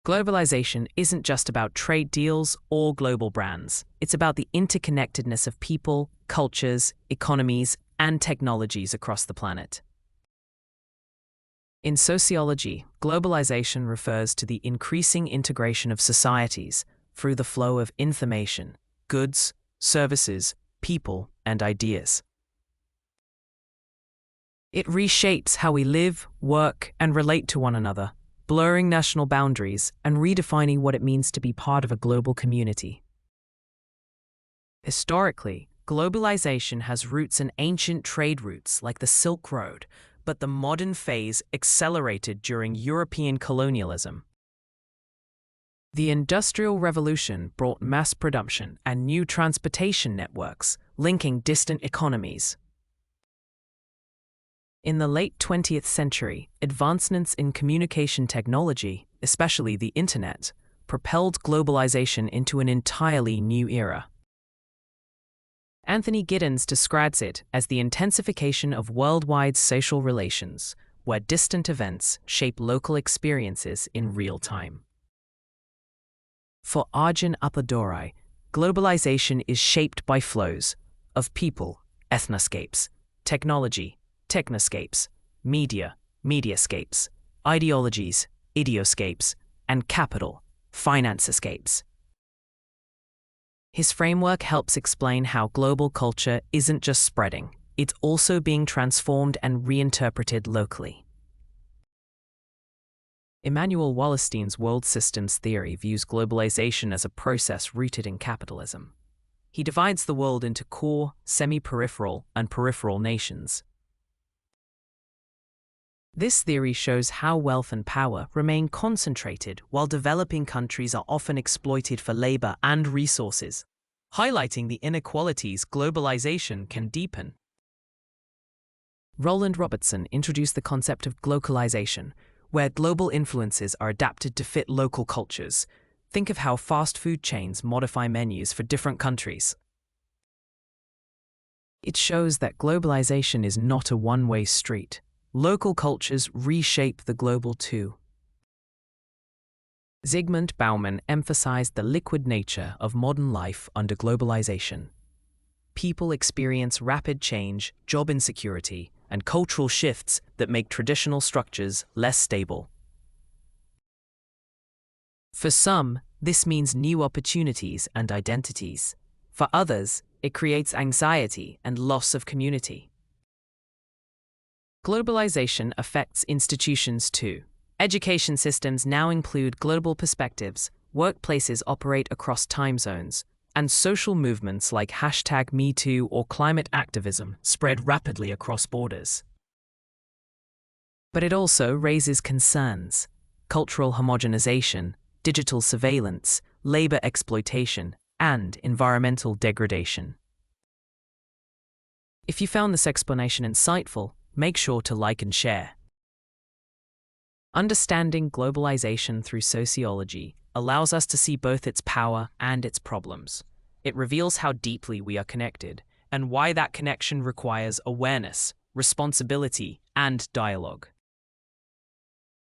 Globalization isn't just about trade deals or global brands. It's about the interconnectedness of people, cultures, economies, and technologies across the planet. In sociology, globalization refers to the increasing integration of societies through the flow of information, goods, services, people, and ideas. It reshapes how we live, work, and relate to one another, blurring national boundaries and redefining what it means to be part of a global community. Historically, globalization has roots in ancient trade routes like the Silk Road, but the modern phase accelerated during European colonialism. The Industrial Revolution brought mass production and new transportation networks, linking distant economies. In the late 20th century, advancements in communication technology, especially the Internet, propelled globalization into an entirely new era. Anthony Giddens describes it as the intensification of worldwide social relations, where distant events shape local experiences in real time. For Arjun Appadurai, globalization is shaped by flows of people, ethnoscapes, technology, technoscapes, media, mediascapes, ideologies, idioscapes, and capital, financescapes. His framework helps explain how global culture isn't just spreading, it's also being transformed and reinterpreted locally. Immanuel Wallerstein's world systems theory views globalization as a process rooted in capitalism. He divides the world into core, semi-peripheral, and peripheral nations. This theory shows how wealth and power remain concentrated while developing countries are often exploited for labor and resources, highlighting the inequalities globalization can deepen. Roland Robertson introduced the concept of glocalization, where global influences are adapted to fit local cultures. Think of how fast food chains modify menus for different countries. It shows that globalization is not a one-way street. Local cultures reshape the global too. Zygmunt Bauman emphasized the liquid nature of modern life under globalization. People experience rapid change, job insecurity, and cultural shifts that make traditional structures less stable. For some, this means new opportunities and identities. For others, it creates anxiety and loss of community. Globalization affects institutions too. Education systems now include global perspectives, workplaces operate across time zones, and social movements like #MeToo or climate activism spread rapidly across borders. But it also raises concerns: cultural homogenization, digital surveillance, labor exploitation, and environmental degradation. If you found this explanation insightful, make sure to like and share. Understanding globalization through sociology allows us to see both its power and its problems. It reveals how deeply we are connected and why that connection requires awareness, responsibility, and dialogue.